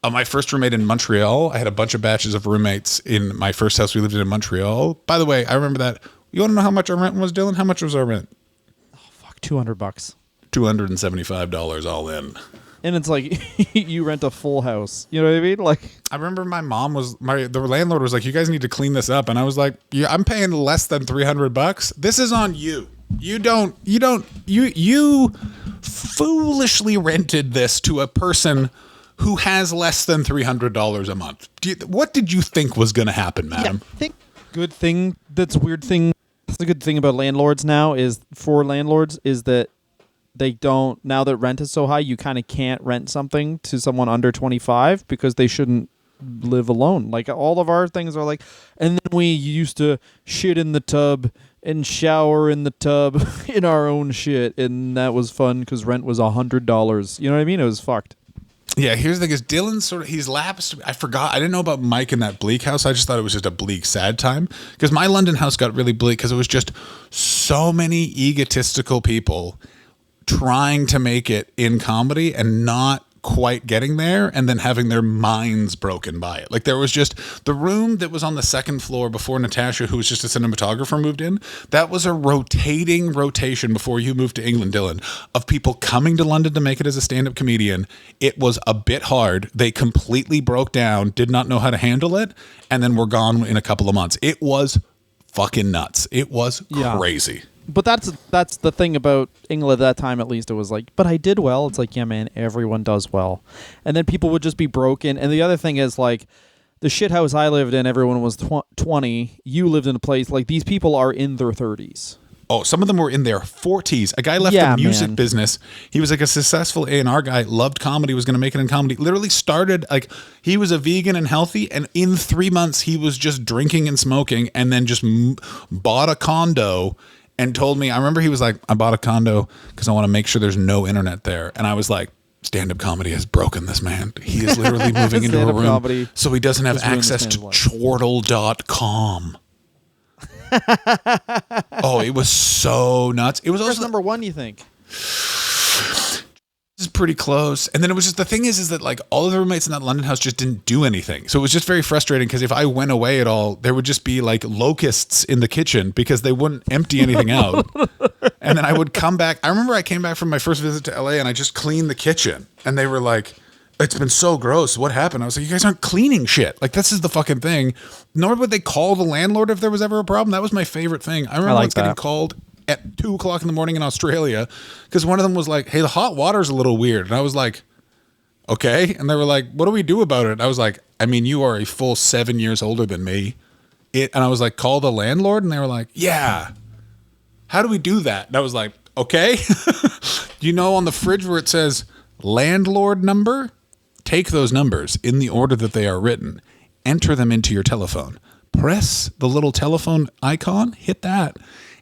My first roommate in Montreal. I had a bunch of batches of roommates in my first house we lived in Montreal. By the way, I remember that. You want to know how much our rent was, Dylan? How much was our rent? Oh, fuck, $200. $275 all in. And it's like you rent a full house. You know what I mean? Like, I remember my mom the landlord was like, you guys need to clean this up. And I was like, yeah, I'm paying less than $300. This is on you. You foolishly rented this to a person who has less than $300 a month. What did you think was going to happen, madam? Yeah, I think good thing that's a good thing about landlords now is that they don't, now that rent is so high, you kind of can't rent something to someone under 25 because they shouldn't live alone. Like all of our things are like, and then we used to shit in the tub and shower in the tub in our own shit. And that was fun because rent was $100. You know what I mean? It was fucked. Yeah, here's the thing is Dylan he's lapsed. I forgot. I didn't know about Mike in that bleak house. I just thought it was just a bleak, sad time. Because my London house got really bleak because it was just so many egotistical people trying to make it in comedy and not quite getting there and then having their minds broken by it. Like there was just the room that was on the second floor before Natasha, who was just a cinematographer, moved in. That was a rotation before you moved to England, Dylan, of people coming to London to make it as a stand-up comedian. It was a bit hard. They completely broke down, did not know how to handle it, and then were gone in a couple of months. It was fucking nuts. It was crazy. But that's the thing about England at that time, at least. It was like, but I did well. It's like, yeah, man, everyone does well. And then people would just be broken. And the other thing is, like, the shit house I lived in, everyone was 20. You lived in a place, like, these people are in their 30s. Oh, some of them were in their 40s. A guy left the music business. He was like a successful A&R guy, loved comedy, was going to make it in comedy. Literally started, like, he was a vegan and healthy, and in 3 months, he was just drinking and smoking, and then just bought a condo and told me, I remember he was like, I bought a condo because I want to make sure there's no internet there. And I was like, stand-up comedy has broken this man. He is literally moving into a room so he doesn't have access to chortle.com. Oh, it was so nuts. It was also number one, you think? This is pretty close. And then it was just, the thing is that like all of the roommates in that London house just didn't do anything. So it was just very frustrating because if I went away at all, there would just be like locusts in the kitchen because they wouldn't empty anything out. And then I would come back. I remember I came back from my first visit to LA and I just cleaned the kitchen. And they were like, it's been so gross. What happened? I was like, you guys aren't cleaning shit. Like, this is the fucking thing. Nor would they call the landlord if there was ever a problem. That was my favorite thing. I remember once getting called at 2 o'clock in the morning in Australia because one of them was like, hey, the hot water's a little weird. And I was like, okay. And they were like, what do we do about it? And I was like, I mean, you are a full 7 years older than me. And I was like, call the landlord? And they were like, yeah. How do we do that? And I was like, okay. You know, on the fridge where it says landlord number, take those numbers in the order that they are written, enter them into your telephone, press the little telephone icon, hit that.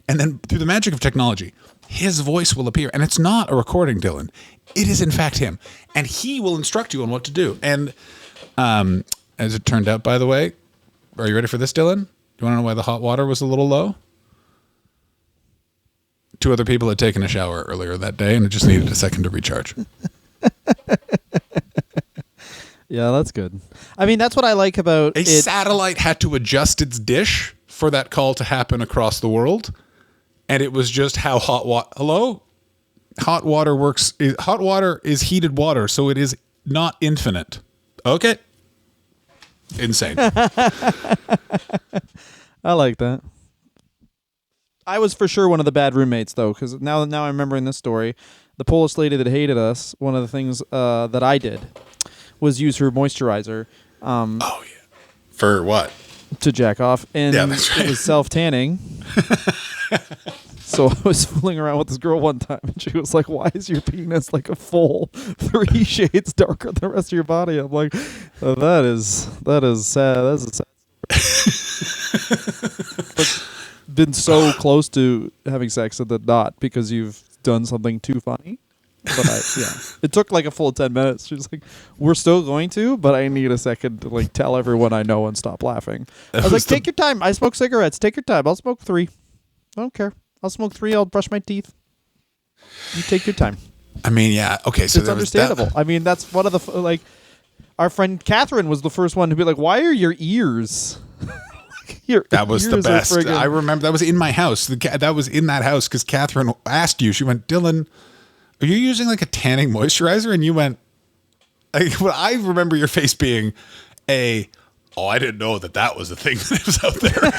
And then through the magic of technology, his voice will appear. And it's not a recording, Dylan. It is, in fact, him. And he will instruct you on what to do. And as it turned out, by the way, are you ready for this, Dylan? Do you want to know why the hot water was a little low? 2 other people had taken a shower earlier that day, and it just needed a second to recharge. Yeah, that's good. I mean, that's what I like about it. Satellite had to adjust its dish for that call to happen across the world. And it was just how hot water works. Hot water is heated water, so it is not infinite. Okay. Insane. I like that. I was for sure one of the bad roommates, though, because now I'm remembering this story. The Polish lady that hated us, one of the things that I did was use her moisturizer. Oh, yeah. For what? To jack off. And yeah, that's right. It was self-tanning. So I was fooling around with this girl one time, and she was like, why is your penis like a full 3 shades darker than the rest of your body? I'm like, oh, that is sad. That's a sad but been so close to having sex and then not because you've done something too funny. But it took like a full 10 minutes. She was like, we're still going to, but I need a second to like tell everyone I know and stop laughing. I was like, take your time. I smoke cigarettes. Take your time. I'll smoke 3. I don't care. I'll smoke 3. I'll brush my teeth. You take your time. I mean, yeah. Okay. So it's understandable. I mean, that's one of the, like, our friend Catherine was the first one to be like, why are your ears? That was the best. I remember that was in my house. That was in that house because Catherine asked you. She went, Dylan, are you using like a tanning moisturizer? And you went, well, I remember your face being oh, I didn't know that was a thing that was out there.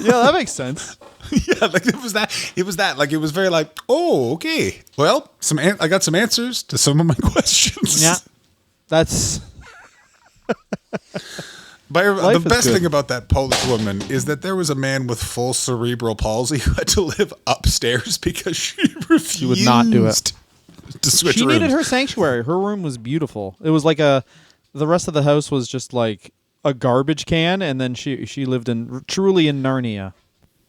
Yeah, that makes sense. Yeah, like it was that. Like it was very like, oh, okay. Well, I got some answers to some of my questions. Yeah, that's. The best thing about that Polish woman is that there was a man with full cerebral palsy who had to live upstairs because she refused. She would not do it. To switch she rooms. Needed her sanctuary. Her room was beautiful. It was like the rest of the house was just like a garbage can, and then she lived truly in Narnia.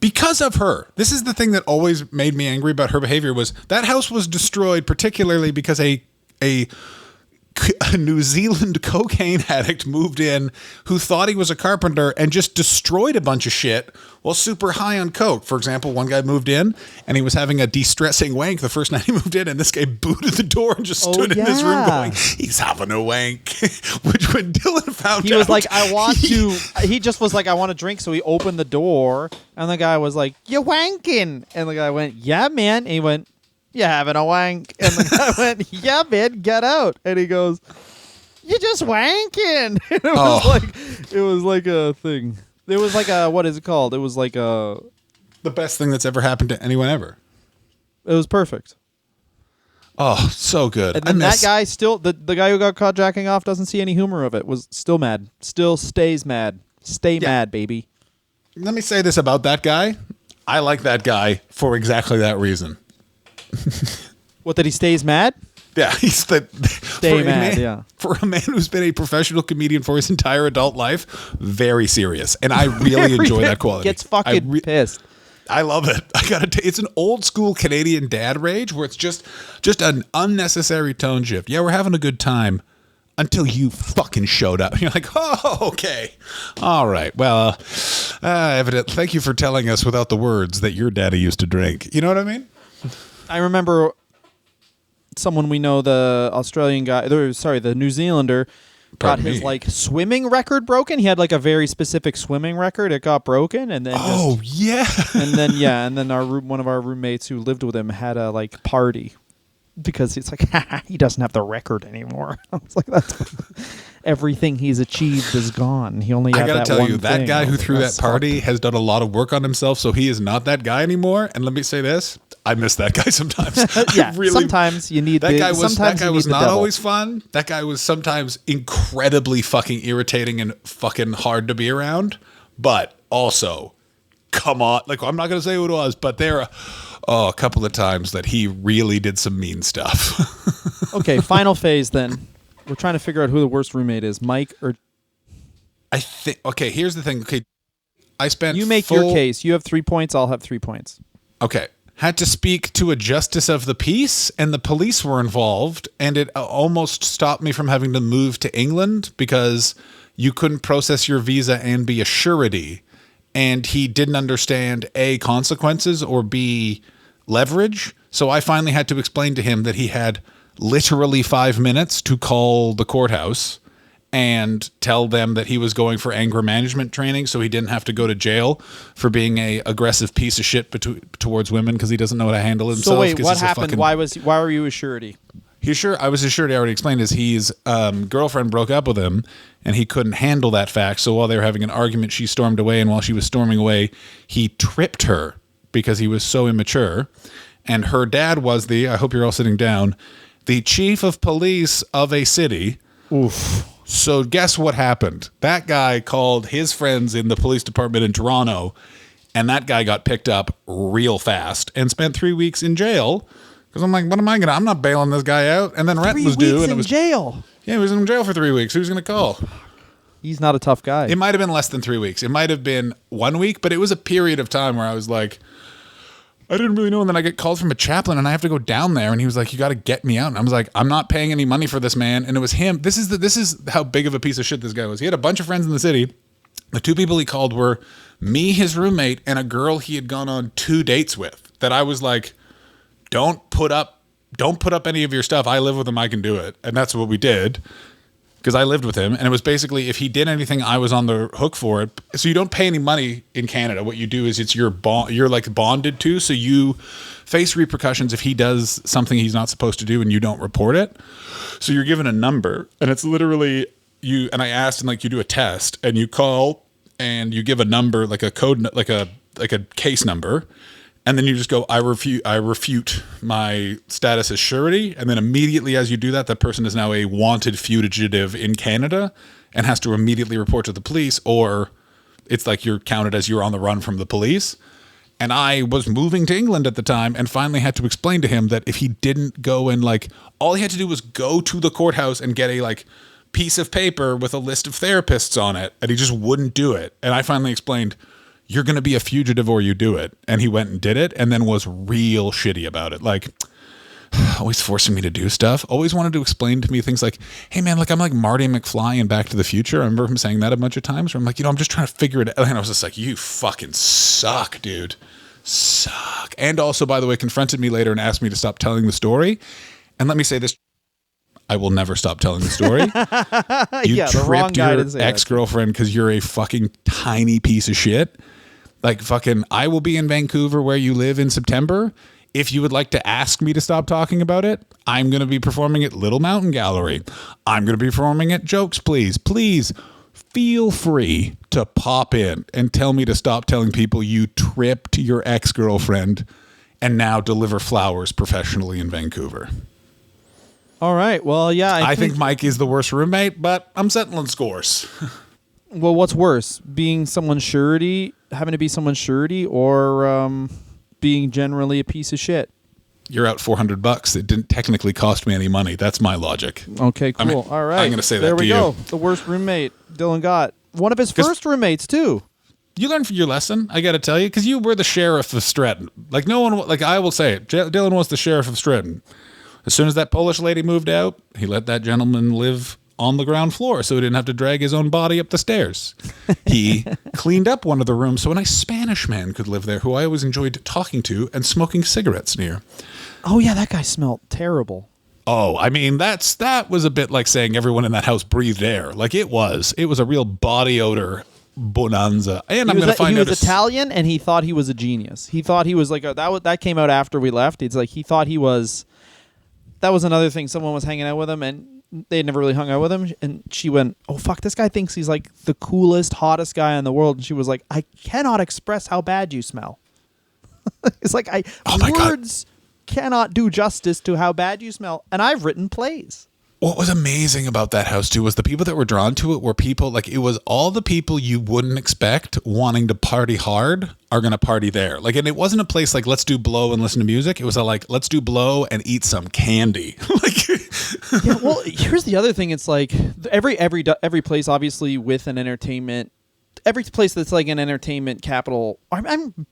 Because of her. This is the thing that always made me angry about her behavior was that house was destroyed particularly because a a New Zealand cocaine addict moved in who thought he was a carpenter and just destroyed a bunch of shit while super high on coke. For example, one guy moved in and he was having a de-stressing wank the first night he moved in, and this guy booted the door and just stood in his room going, he's having a wank. Which when Dylan found out, he was like, I want to. He just was like, I want a drink. So he opened the door, and the guy was like, "You wanking?" And the guy went, "Yeah, man." And he went, "You having a wank?" And the guy went, "Yeah, man, get out." And he goes, "You just wanking." And it was like a thing. It was like a, what is it called? It was like a, the best thing that's ever happened to anyone ever. it was perfect. Oh, so good. And then that guy still, the guy who got caught jacking off doesn't see any humor of it, was still mad. Still stays mad. Stay mad, baby. Let me say this about that guy. I like that guy for exactly that reason. What, that he stays mad? Yeah, he's the Stay mad, yeah. For a man who's been a professional comedian for his entire adult life, very serious. And I really enjoy that quality. Gets fucking pissed. I love it. I gotta. It's an old school Canadian dad rage where it's just an unnecessary tone shift. Yeah, we're having a good time until you fucking showed up. You're like, oh, okay, all right. Well, evident. Thank you for telling us without the words that your daddy used to drink. You know what I mean? I remember someone we know, the Australian guy, the New Zealander, got his like swimming record broken. He had like a very specific swimming record. It got broken, and then and then one of our roommates who lived with him had a like party because it's like he doesn't have the record anymore. I was like, that's everything he's achieved is gone. He only. I gotta tell you, that guy who threw that party has done a lot of work on himself, so he is not that guy anymore. And let me say this. I miss that guy sometimes. Yeah, sometimes you need that guy. That guy was not always fun. That guy was sometimes incredibly fucking irritating and fucking hard to be around. But also, come on, like I'm not gonna say who it was, but there are a couple of times that he really did some mean stuff. Okay, final phase then. We're trying to figure out who the worst roommate is, Mike or. I think. Okay, here's the thing. Okay, I spent. You make your case. You have 3 points. I'll have 3 points. Okay. Had to speak to a justice of the peace, and the police were involved, and it almost stopped me from having to move to England because you couldn't process your visa and be a surety, and he didn't understand A, consequences, or B, leverage. So I finally had to explain to him that he had literally 5 minutes to call the courthouse and tell them that he was going for anger management training so he didn't have to go to jail for being a aggressive piece of shit towards women because he doesn't know how to handle himself. So wait, what happened? Why were you a surety? I was a surety. I already explained his girlfriend broke up with him and he couldn't handle that fact. So while they were having an argument, she stormed away, and while she was storming away, he tripped her because he was so immature. And her dad was I hope you're all sitting down, the chief of police of a city. Oof. So guess what happened? That guy called his friends in the police department in Toronto, and that guy got picked up real fast and spent 3 weeks in jail. Because I'm like, what am I gonna? I'm not bailing this guy out. And then rent was due, and it was jail. Yeah, he was in jail for 3 weeks. Who's gonna call? He's not a tough guy. It might have been less than 3 weeks. It might have been 1 week, but it was a period of time where I was like, I didn't really know. And then I get called from a chaplain and I have to go down there. And he was like, you got to get me out. And I was like, I'm not paying any money for this man. And it was him. This is how big of a piece of shit this guy was. He had a bunch of friends in the city. The 2 people he called were me, his roommate, and a girl he had gone on 2 dates with that I was like, don't put up any of your stuff. I live with him. I can do it. And that's what we did. Because I lived with him, and it was basically if he did anything, I was on the hook for it. So you don't pay any money in Canada. What you do is it's your bond. You're like bonded to, so you face repercussions if he does something he's not supposed to do and you don't report it. So you're given a number, and it's literally you. And I asked, and like you do a test, and you call, and you give a number, like a code, like a case number. And then you just go, I refute my status as surety. And then immediately as you do that, that person is now a wanted fugitive in Canada and has to immediately report to the police, or it's like you're counted as you're on the run from the police. And I was moving to England at the time and finally had to explain to him that if he didn't go and like, all he had to do was go to the courthouse and get a like piece of paper with a list of therapists on it. And he just wouldn't do it. And I finally explained, you're going to be a fugitive or you do it. And he went and did it and then was real shitty about it. Like, always forcing me to do stuff. Always wanted to explain to me things like, hey man, like I'm like Marty McFly in Back to the Future. I remember him saying that a bunch of times where I'm like, I'm just trying to figure it out. And I was just like, you fucking suck, dude. Suck. And also, by the way, confronted me later and asked me to stop telling the story. And let me say this. I will never stop telling the story. You tripped your ex-girlfriend because you're a fucking tiny piece of shit. Like fucking, I will be in Vancouver where you live in September. If you would like to ask me to stop talking about it, I'm going to be performing at Little Mountain Gallery. I'm going to be performing at Jokes Please. Please feel free to pop in and tell me to stop telling people you tripped your ex-girlfriend and now deliver flowers professionally in Vancouver. All right. Well, yeah. I think Mike is the worst roommate, but I'm settling scores. Well, what's worse, being someone's surety, having to be someone's surety, or being generally a piece of shit? You're out $400. It didn't technically cost me any money. That's my logic. Okay, cool. All right. I'm going to say that there to you. There we go. The worst roommate Dylan got. One of his first roommates, too. You learned from your lesson, I got to tell you, because you were the sheriff of Stretton. Like, no one, like I will say it, Dylan was the sheriff of Stretton. As soon as that Polish lady moved out, he let that gentleman live on the ground floor so he didn't have to drag his own body up the stairs. He cleaned up one of the rooms so a nice Spanish man could live there who I always enjoyed talking to and smoking cigarettes near. Oh, yeah, that guy smelled terrible. Oh, I mean, that was a bit like saying everyone in that house breathed air. Like it was a real body odor bonanza. And I'm going to find out. He was Italian and he thought he was a genius. He thought he was like, that came out after we left. It's like he thought he was... That was another thing. Someone was hanging out with him, and they had never really hung out with him. And she went, "Oh fuck, this guy thinks he's like the coolest, hottest guy in the world." And she was like, "I cannot express how bad you smell." It's like words cannot do justice to how bad you smell. And I've written plays. What was amazing about that house too was the people that were drawn to it were people like it was all the people you wouldn't expect wanting to party hard are going to party there. Like, and it wasn't a place like let's do blow and listen to music. It was like let's do blow and eat some candy. Yeah. Well, here's the other thing. It's like every place, obviously, with an entertainment. Every place that's like an entertainment capital,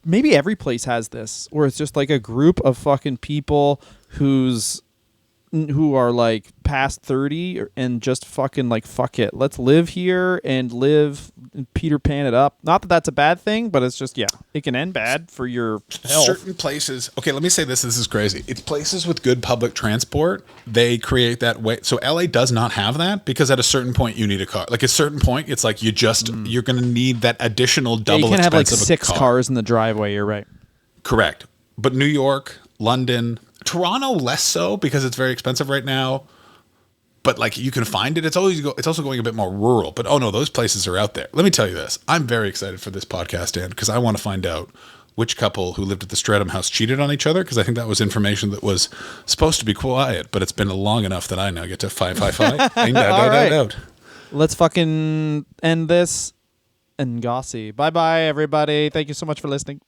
maybe every place has this, where it's just like a group of fucking people who are like past 30 and just fucking like, fuck it, let's live here and live Peter Pan it up. Not that that's a bad thing, but it's just, yeah, it can end bad for your health. Certain places, okay, let me say this is crazy. It's places with good public transport, they create that way. So LA does not have that because at a certain point you need a car. Like a certain point, it's like you're going to need that additional double expense. You can have like 6 cars in the driveway, you're right. Correct. But New York, London, Toronto less so because it's very expensive right now. But like you can find it. It's also going a bit more rural. But oh no, those places are out there. Let me tell you this. I'm very excited for this podcast, Dan, because I want to find out which couple who lived at the Streatham house cheated on each other, because I think that was information that was supposed to be quiet, but it's been long enough that I now get to 555. All right. Let's fucking end this and gossip. Bye-bye, everybody. Thank you so much for listening.